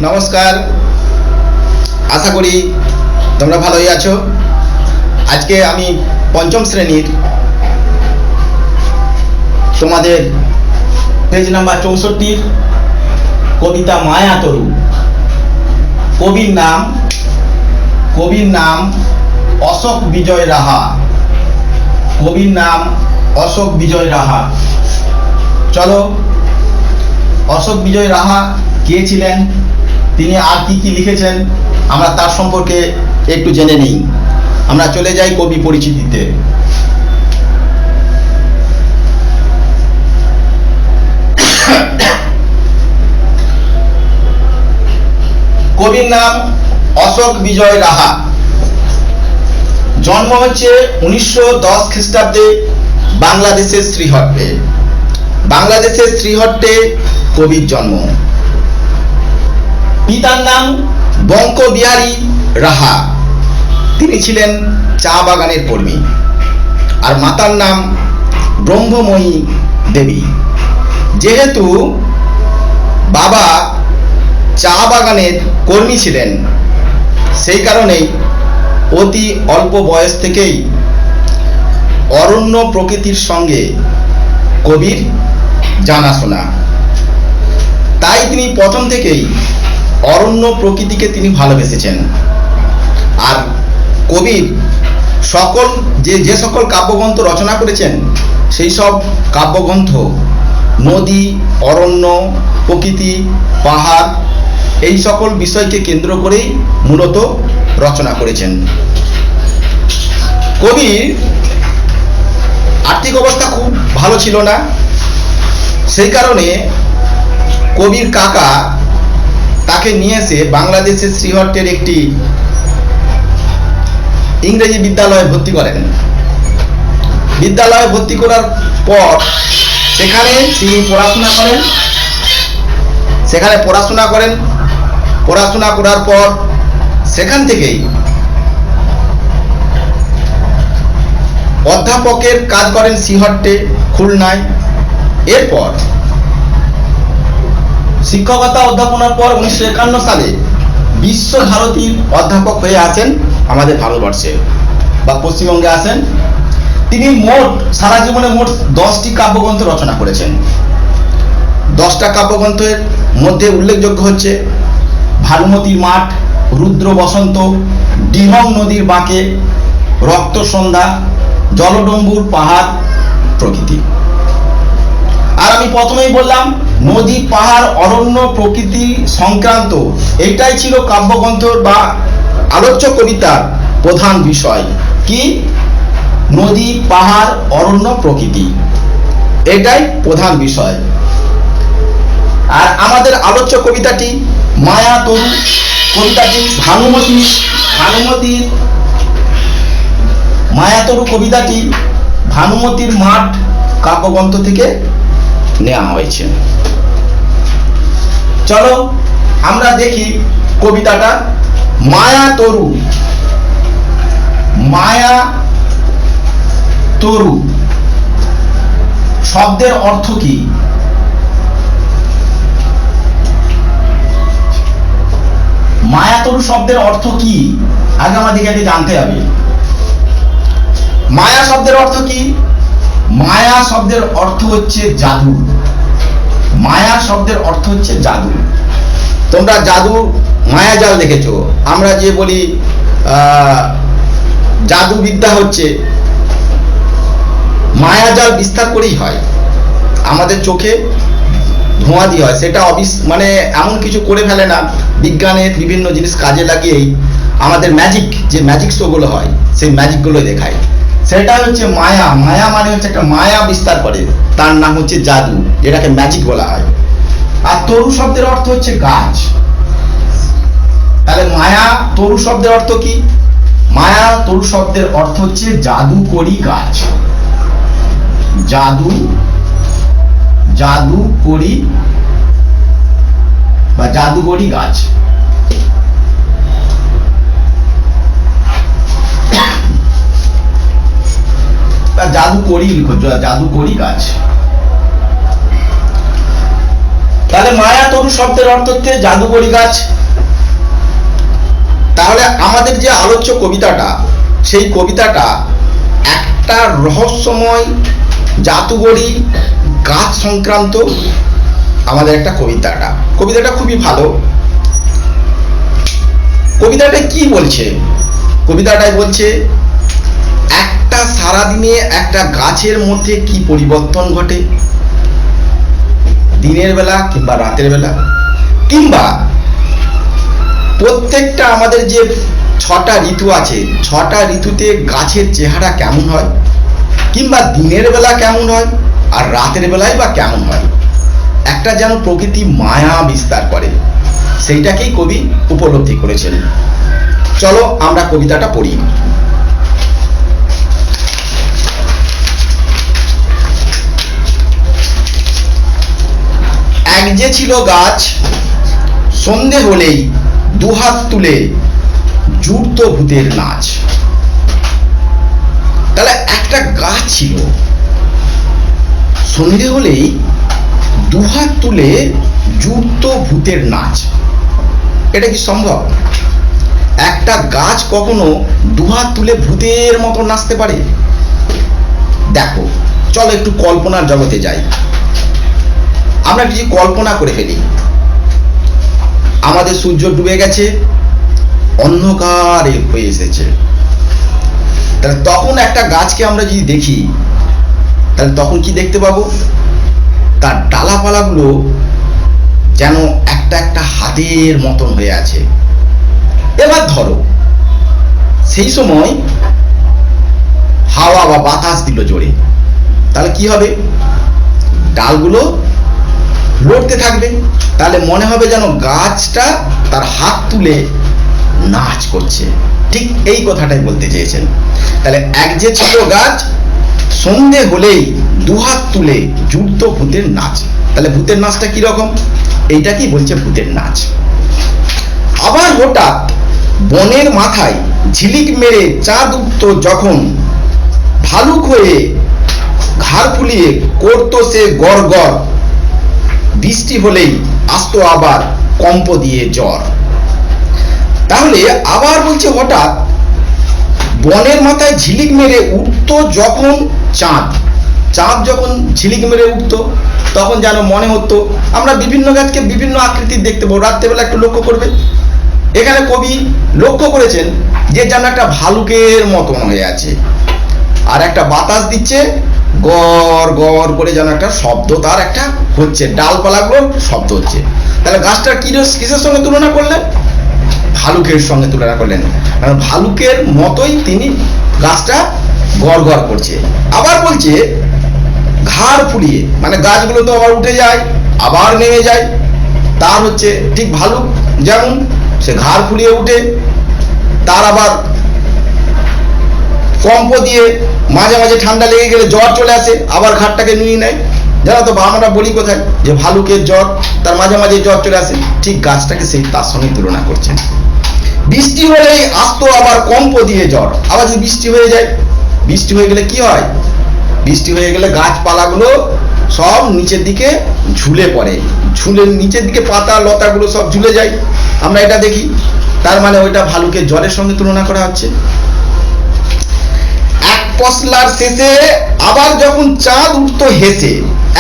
নমস্কার, আশা করি তোমরা ভালোই আছো। আজকে আমি পঞ্চম শ্রেণীর তোমাদের পেজ নাম্বার 64 কবিতা মায়াতরু। কবির নাম অশোক বিজয় রাহা। কবির নাম অশোক বিজয় রাহা। চলো, অশোক বিজয় রাহা কে ছিলেন, তিনি আর কি কি লিখেছেন, আমরা তার সম্পর্কে একটু জেনে নিই। আমরা চলে যাই কবি পরিচিতিতে। কবির নাম অশোক বিজয় রাহা। জন্ম হচ্ছে 1910 খ্রিস্টাব্দে বাংলাদেশের শ্রীহট্টে কবির জন্ম। পিতার নাম বঙ্কবিহারী রাহা, তিনি ছিলেন চা বাগানের কর্মী। আর মাতার নাম ব্রহ্মময়ী দেবী। যেহেতু বাবা চা বাগানের কর্মী ছিলেন, সেই কারণেই অতি অল্প বয়স থেকেই অরণ্য প্রকৃতির সঙ্গে কবির জানাশোনা। তাই তিনি প্রথম থেকেই অরণ্য প্রকৃতিকে তিনি ভালোবেসেছেন। আর কবির যে সকল কাব্যগ্রন্থ রচনা করেছেন, সেই সব কাব্যগ্রন্থ নদী, অরণ্য, প্রকৃতি, পাহাড় এই সকল বিষয়কে কেন্দ্র করেই মূলত রচনা করেছেন। কবির আর্থিক অবস্থা খুব ভালো ছিল না, সেই কারণে কবির কাকা তাকে নিয়ে এসে বাংলাদেশের শ্রীহট্টের একটি ইংরেজি বিদ্যালয়ে ভর্তি করেন। বিদ্যালয়ে ভর্তি করার পর সেখানে তিনি পড়াশোনা করার পর সেখান থেকেই অধ্যাপকের কাজ করেন শ্রীহট্টে, খুলনায়। এরপর শিক্ষকতা অধ্যাপনার পর 1951 সালে বিশ্বভারতীর অধ্যাপক হয়ে আসেন আমাদের ভারতবর্ষে বা পশ্চিমবঙ্গে আসেন। তিনি সারা জীবনে মোট 10টি কাব্যগ্রন্থ রচনা করেছেন। 10টা কাব্যগ্রন্থের মধ্যে উল্লেখযোগ্য হচ্ছে ভানুমতির মাঠ, রুদ্র বসন্ত, ডিহং নদীর বাঁকে, রক্ত সন্ধ্যা, জলডম্বুর পাহাড় প্রকৃতি। আর আমি প্রথমেই বললাম, নদী, পাহাড়, অরণ্য, প্রকৃতি সংক্রান্ত এইটাই ছিল কাব্যগ্রন্থ বা আলোচ্য কবিতার প্রধান বিষয়। কি? নদী, পাহাড়, অরণ্য, প্রকৃতি, এটাই প্রধান বিষয়। আর আমাদের আলোচ্য কবিতাটি মায়াতরু। কবিতাটি মায়াতরু কবিতাটি ভানুমতির মাঠ কাব্যগ্রন্থ থেকে নেওয়া হয়েছে। চলো আমরা দেখি কবিতাটা। মায়াতরু শব্দের অর্থ কি? মায়াতরু শব্দের অর্থ কি আগে আমাদেরকে জানতে হবে। মায়া শব্দের অর্থ কি? মায়া শব্দের অর্থ হচ্ছে জাদু। মায়া শব্দের অর্থ হচ্ছে জাদু। তোমরা জাদু, মায়াজাল দেখেছো। আমরা যে বলি জাদু বিদ্যা হচ্ছে, মায়াজাল বিস্তার করেই হয়। আমাদের চোখে ধোঁয়া দিয়ে হয়, সেটা মানে এমন কিছু করে ফেলে না, বিজ্ঞানের বিভিন্ন জিনিস কাজে লাগিয়েই আমাদের ম্যাজিক শোগুলো হয়, সেই ম্যাজিকগুলো দেখায়। সেটা হচ্ছে মায়া। মায়া মানে হচ্ছে একটা মায়া বিস্তার করে, তার নাম হচ্ছে জাদু, যেটাকে ম্যাজিক বলা হয়। আর তরু শব্দের অর্থ হচ্ছে গাছ। তাহলে মায়া তরু শব্দের অর্থ কি? মায়া তরু শব্দের অর্থ হচ্ছে জাদুকরি গাছ। জাদুকরি বা জাদুকরি গাছ। জাদুকরি লিখো, জাদুকরি গাছ। তাহলে মায়া তরু শব্দের অর্থ হচ্ছে জাদুকরি গাছ। তাহলে আমাদের যে আলোচ্য কবিতাটা, সেই কবিতাটা একটা রহস্যময় জাদুকরি গাছ সংক্রান্ত আমাদের একটা কবিতাটা খুবই ভালো। কবিতাটা কি বলছে? কবিতাটাই বলছে একটা সারাদিনে একটা গাছের মধ্যে কি পরিবর্তন ঘটে, দিনের বেলা কিংবা রাতের বেলা, কিংবা প্রত্যেকটা আমাদের যে 6টা ঋতু আছে, 6টা ঋতুতে গাছের চেহারা কেমন হয়, কিংবা দিনের বেলা কেমন হয় আর রাতের বেলায় বা কেমন হয়, একটা যেন প্রকৃতি মায়া বিস্তার করে, সেইটাকেই কবি উপলব্ধি করেছেন। চলো আমরা কবিতাটা পড়ি। এক যে ছিল গাছ, সন্ধে হলেই দুহাত তুলে জুড়ত ভূতের নাচ। তাহলে একটা গাছ ছিল, সন্ধে হলেই দুহাত তুলে জুড়ত ভূতের নাচ। এটা কি সম্ভব? একটা গাছ কখনো দুহাত তুলে ভূতের মতো নাচতে পারে? দেখো, চলো একটু কল্পনার জগতে যাই। আমরা কিছু কল্পনা করে ফেলি। আমাদের সূর্য ডুবে গেছে, অন্ধকার হয়ে এসেছে। তাহলে তখন একটা গাছকে আমরা যদি দেখি, তাহলে তখন কি দেখতে পাবো? তার ডালাপালাগুলো যেন একটা একটা হাতের মতন হয়ে আছে। এবার ধরো সেই সময় হাওয়া বা বাতাস দিল জোরে, তাহলে কি হবে? ডালগুলো লড়তে থাকবে। তাহলে মনে হবে যেন গাছটা তার হাত তুলে নাচ করছে। ঠিক এই কথাটাই বলতে চেয়েছেন। তাহলে এক যে ছিল গাছ, সন্ধে হলেই দুহাত তুলে জুড়ত ভূতের নাচ। তাহলে ভূতের নাচটা কিরকম? এইটাকেই বলছে ভূতের নাচ। আবার হঠাৎ বনের মাথায় ঝিলিক মেরে চাঁদ উঠত যখন, ভালুক হয়ে ঘাড় ফুলিয়ে করতো সে গড় গড়, বৃষ্টি হলেই আসতো আবার কম্প দিয়ে জ্বর। তাহলে আবার বলছে হঠাৎ বনের মাথায় ঝিলিক মেরে উঠতো যখন চাঁদ যখন ঝিলিক মেরে উঠতো, তখন যেন মনে হতো, আমরা বিভিন্ন গাছকে বিভিন্ন আকৃতির দেখতে পাবো। রাত্রেবেলা একটু লক্ষ্য করবে, এখানে কবি লক্ষ্য করেছেন যে যেন একটা ভালুকের মতন হয়ে আছে, আর একটা বাতাস দিচ্ছে, গড় গড় করে যেন একটা শব্দ তার একটা হচ্ছে, ডালপালাগুলো শব্দ হচ্ছে। তাহলে গাছটা কিসের সঙ্গে তুলনা করলেন? ভালুকের সঙ্গে তুলনা করলেন। কারণ ভালুকের মতোই তিনি গাছটা গড় গড় করছে। আবার বলছে ঘাড় ফুলিয়ে, মানে গাছগুলো তো আবার উঠে যায় আবার নেমে যায়, তার হচ্ছে ঠিক ভালুক যেমন সে ঘাড় ফুলিয়ে উঠে, তার আবার কম্প দিয়ে মাঝে মাঝে ঠান্ডা লেগে গেলে জ্বর চলে আসে, আবার ঘাটটাকে নুয়ে নেয়। জানো তো আমরা বলি কোথায় যে ভালুকের জ্বর, তার মাঝে মাঝে জ্বর চলে আসে। ঠিক গাছটাকে সেই তার সঙ্গে তুলনা করছেন। বৃষ্টি হলেই আসতো আবার কম্প দিয়ে জ্বর। আবার যদি বৃষ্টি হয়ে যায়, বৃষ্টি হয়ে গেলে কি হয়? বৃষ্টি হয়ে গেলে গাছপালাগুলো সব নিচের দিকে ঝুলে পড়ে, নিচের দিকে পাতা লতাগুলো সব ঝুলে যায়, আমরা এটা দেখি। তার মানে ওইটা ভালুকের জ্বরের সঙ্গে তুলনা করা হচ্ছে। এক পশলার শেষে আবার যখন চাঁদ উঠতো হেসে,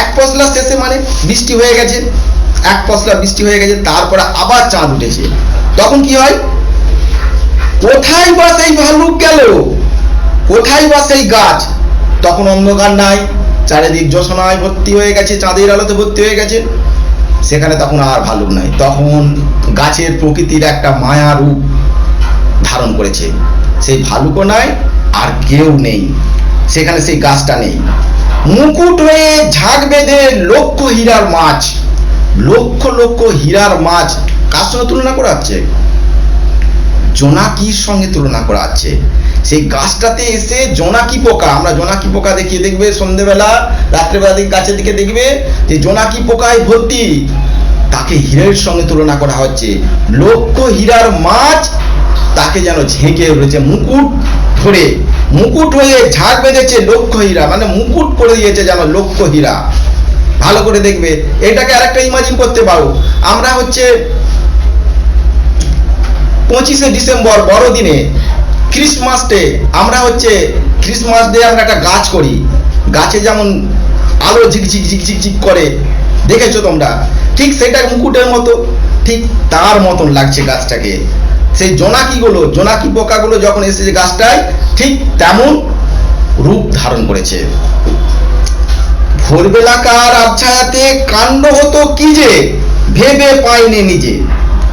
এক পশলার শেষে মানে বৃষ্টি হয়ে গেছে, এক পশলা বৃষ্টি হয়ে গেছে, তারপরে আবার চাঁদ উঠেছে, তখন কি হয়? কোথায় বা সেই ভালুক গেল, কোথায় বা সেই গাছ? তখন অন্ধকার নাই, চারিদিক জ্যোৎস্নায় ভর্তি হয়ে গেছে, চাঁদের আলোতে ভর্তি হয়ে গেছে, সেখানে তখন আর ভালুক নাই। তখন গাছের প্রকৃতির একটা মায়া রূপ ধারণ করেছে, সেই ভালুকও নাই আর কেউ নেই, সেখানে সেই গাছটা নেই। মুকুট হয়ে ঝাঁক বেঁধে লক্ষ হীরার মাছ, লক্ষ লক্ষ হীরার মাছ কার সঙ্গে তুলনা করা হচ্ছে? জোনাকির সঙ্গে তুলনা করা হচ্ছে। সেই গাছটাতে এসে জোনাকি পোকা, আমরা জোনাকি পোকা দেখিয়ে দেখবে সন্ধ্যেবেলা রাত্রেবেলা দিকে গাছের দিকে দেখবে যে জোনাকি পোকায় ভর্তি, তাকে হীরের সঙ্গে তুলনা করা হচ্ছে। লক্ষ হীরার মাছ তাকে যেন ঝেঁকে রয়েছে, মুকুট ধরে, মুকুট হয়ে ঝাঁক বেঁধেছে লক্ষ হীরা, মানে মুকুট করে দিয়েছে যেন লক্ষ হীরা। ভালো করে দেখবে। এটাকে আরেকটা ইমাজিন করতে পারো, আমরা হচ্ছে 25শে ডিসেম্বর বড়দিনে, ক্রিসমাস ডে, আমরা হচ্ছে ক্রিসমাস ডে আমরা একটা গাছ করি, গাছে যেমন আলো ঝিকঝিক ঝিকঝিক করে, দেখেছো তোমরা, ঠিক সেটা মুকুটের মতো, ঠিক তার মতন লাগছে গাছটাকে। সেই জোনাকি পোকাগুলো যখন এসেছে গাছটায়, ঠিক তেমন রূপ ধারণ করেছে। ভোরবেলাকার আবছায়াতে কাণ্ড হতো কি যে ভেবে পাইনি নিজে।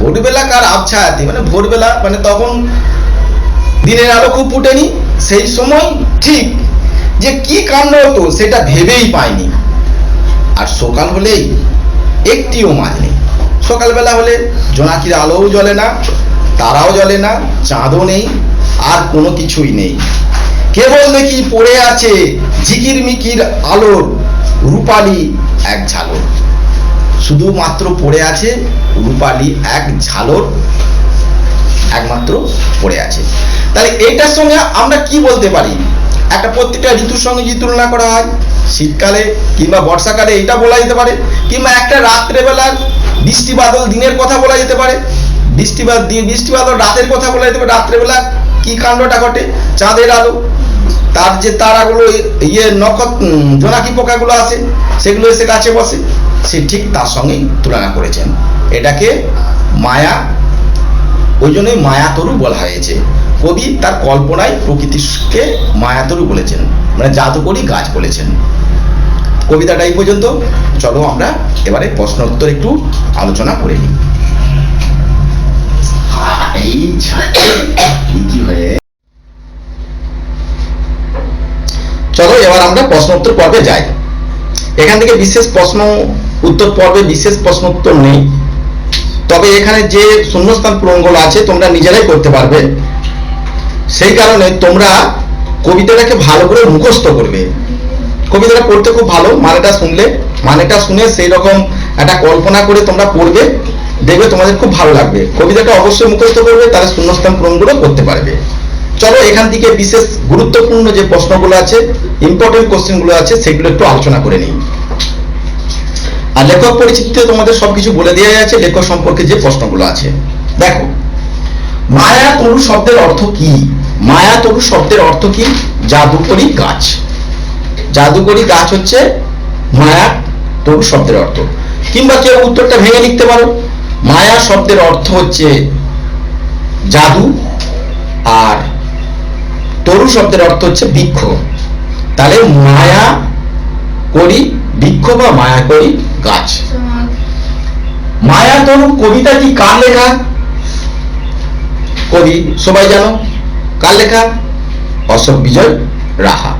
ভোরবেলাকার আবছায়াতে মানে ভোরবেলা, মানে তখন দিনের আলো খুব ফুটেনি, সেই সময় ঠিক যে কি কাণ্ড হতো সেটা ভেবেই পাইনি। আর সকাল হলেই একটিও মাছ নেই। সকালবেলা হলে জোনাকির আলোও জ্বলে না, তারাও জ্বলে না, চাঁদও নেই, আর কোনো কিছুই নেই। কেবল দেখি পড়ে আছে ঝিকির মিকির আলোর রূপালী এক ঝালর। শুধুমাত্র পড়ে আছে রূপালী এক ঝালর, একমাত্র পড়ে আছে। তাহলে এটার সঙ্গে আমরা কি বলতে পারি? একটা প্রত্যেকটা ঋতুর সঙ্গে যদি তুলনা করা হয়, শীতকালে কিংবা বর্ষাকালে এটা বলা যেতে পারে, কিংবা একটা রাত্রেবেলার বৃষ্টি বাদল দিনের কথা বলা যেতে পারে, বৃষ্টি বাদল রাতের কথা বলা যেতে পারে। রাত্রেবেলা কি কাণ্ডটা ঘটে, চাঁদের আলো, তার যে তারাগুলো জোনাকি পোকাগুলো আসে, সেগুলো এসে গাছে বসে, সে ঠিক তার সঙ্গেই তুলনা করেছেন। এটাকে মায়া, ওই জন্যই মায়াতরু বলা হয়েছে। কবি তার কল্পনায় প্রকৃতিকে মায়াতরু বলেছেন, মানে জাদুকরী গাছ বলেছেন। কবিতাটা এই পর্যন্ত। চলো আমরা এবারে প্রশ্ন উত্তর একটু আলোচনা করে নিই। চলো এবার আমরা প্রশ্ন উত্তর পর্বে যাই। এখান থেকে বিশেষ প্রশ্ন উত্তর পর্বে বিশেষ প্রশ্ন উত্তর নেই, তবে এখানে যে শূন্যস্থান পূরণগুলো আছে তোমরা নিজেরাই করতে পারবে। সেই কারণে তোমরা কবিতাটাকে ভালো করে মুখস্থ করবে। কবিতাটা পড়তে খুব ভালো, মানেটা শুনে সেই রকম একটা কল্পনা করে তোমরা পড়বে, দেখবে তোমাদের খুব ভালো লাগবে। কবিতাটা অবশ্যই মুখস্থ করবে, তাহলে শূন্যস্থান পূরণগুলো করতে পারবে। চলো এখান থেকে বিশেষ গুরুত্বপূর্ণ যে প্রশ্নগুলো আছে, ইম্পর্টেন্ট কোশ্চেনগুলো আছে, সেগুলো একটু আলোচনা করে নিই। আর লেখক পরিচিতিতে তোমাদের সবকিছু বলে দেওয়া আছে, লেখক সম্পর্কে যে প্রশ্নগুলো আছে। দেখো, মায়াতরু শব্দের অর্থ কি? মায়াতরু শব্দের অর্থ কি? জাদুকরী গাছ। জাদুকরী গাছ হচ্ছে মায়াতরু শব্দের অর্থ। কিংবা কেউ উত্তরটা ভেঙে লিখতে পারো, মায়া শব্দের অর্থ হচ্ছে জাদু, আর তরু শব্দের অর্থ হচ্ছে বৃক্ষ। তাহলে মায়া করি বৃক্ষ বা মায়া করি গাছ। মায়াতরু কবিতাটি কার লেখা? কবি সবাই জানো, কার লেখা? অশোক বিজয় রাহা।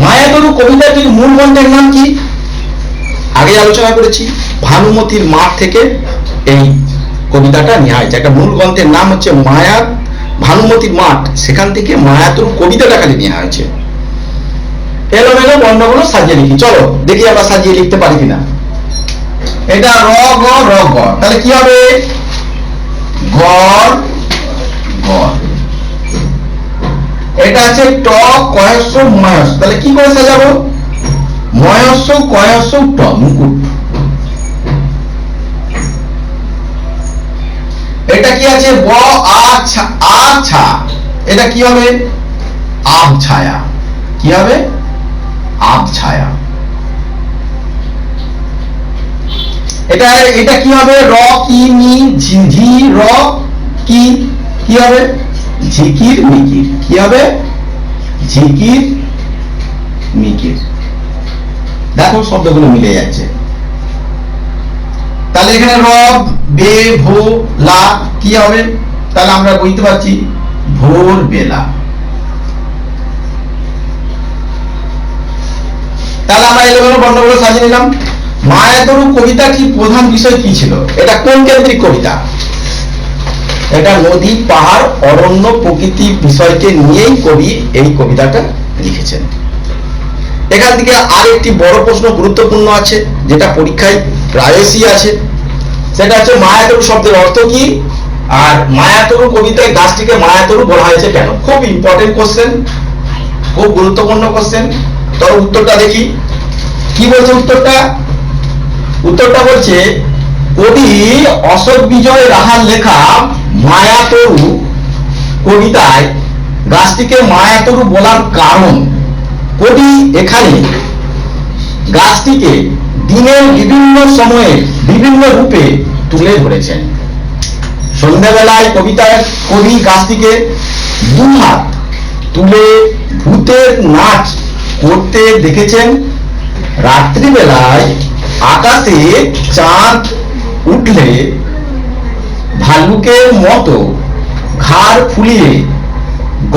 মায়াতরু কবিতাটির মূল গ্রন্থের নাম কি? আগে আলোচনা করেছি, ভানুমতির মাঠ থেকে এই কবিতাটা নেওয়া হয়েছে। একটা মূল গ্রন্থের নাম হচ্ছে ভানুমতির মাঠ, সেখান থেকে মায়াতরু কবিতাটা খালি নেওয়া হয়েছে। এলোমেলো বর্ণগুলো সাজিয়ে লিখি। চলো দেখি আমরা সাজিয়ে লিখতে পারি কিনা। এটা র গ র গ, তাহলে কি হবে? গড় গড়। এটা আছে ট কয়স্য ময়স, তাহলে কি করে সাজাবো? ময়স্য কয়স্য ট, মুকুট। এটা কি আছে? ব আচ্ছা, এটা কি হবে? আবছায়া। কি হবে? আবছায়া। এটা কি হবে? র কি মি ঝি র কি, কি হবে? ঝিকির মিকির। কি হবে? ঝিকির মিকির। দেখো শব্দগুলো মিলে যাচ্ছে। তাহলে এখানে র বে ভো লা কি হবে? তাহলে আমরা বুঝতে পারছি ভোর বেলা। তাহলে আমরা এলোমেলো বর্ণগুলো সাজিয়ে নিলাম। মায়াতরু কবিতাটি প্রধান বিষয় কি ছিল? এটা কোন কেন্দ্রিক কবিতা? এটা নদী, পাহাড়, অরণ্য, প্রকৃতি বিষয়কে নিয়েই কবি এই কবিতাটা লিখেছেন। এখান থেকে আরেকটি বড় প্রশ্ন গুরুত্বপূর্ণ আছে, যেটা পরীক্ষায় প্রায়শই আছে, সেটা হচ্ছে মায়াতরু শব্দের অর্থ কি, আর মায়াতরু কবিতায় গাছটিকে মায়াতরু বলা হয়েছে কেন? খুব ইম্পর্টেন্ট কোশ্চেন, খুব গুরুত্বপূর্ণ কোশ্চেন। তবে উত্তরটা দেখি। কি বলছে উত্তরটা? উত্তরটা বলছে কবি অশোক বিজয় রাহার লেখা মায়াতরু কবিতায় গাছটিকে মায়াতরু বলার কারণ, কবি এখানে গাছটিকে দিনের বিভিন্ন সময়ে বিভিন্ন রূপে তুলে ধরেছেন। সন্ধ্যাবেলায় কবিতায় কবি গাছটিকে দুহাত তুলে ভূতের নাচ করতে দেখেছেন। রাত্রিবেলায় আকাশে চাঁদ উঠলে ভালুকের মতো ঘাড় ফুলিয়ে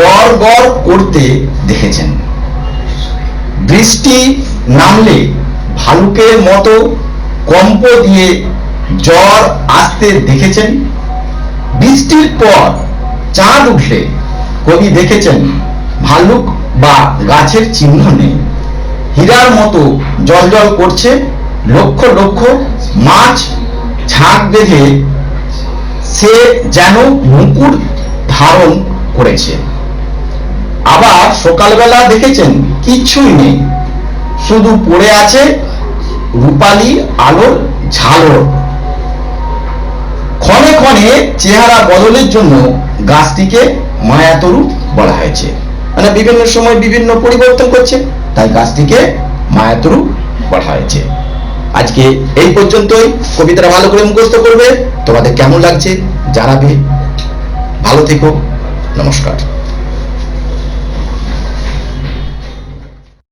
গড় গড় করতে দেখেছেন। বৃষ্টি নামলে ভালুকের মতো কম্প দিয়ে জ্বর আসতে দেখেছেন। বৃষ্টির পর চাঁদ উঠলে কবি দেখেছেন ভালুক বা গাছের চিহ্ন নেই। হীরার মতো জ্বলজ্বল করছে লক্ষ লক্ষ মাছ ঝাঁক বেঁধে সে যেন মুকুট ধারণ করেছে। আবার সকালবেলা দেখেছেন কিছুই নেই, শুধু পড়ে আছে রূপালী আলোর ঝালর। ক্ষণে ক্ষণে চেহারা বদলের জন্য গাছটিকে মায়াতরু বলা হয়েছে। মানে বিভিন্ন সময় বিভিন্ন পরিবর্তন করছে, তাই গাছটিকে মায়াতরু বলা হয়েছে। আজকে এই পর্যন্তই। কবিতাটা ভালো করে মুখস্থ করবে, তোমাদের কেমন লাগছে জানাবে। ভালো থেকো, নমস্কার।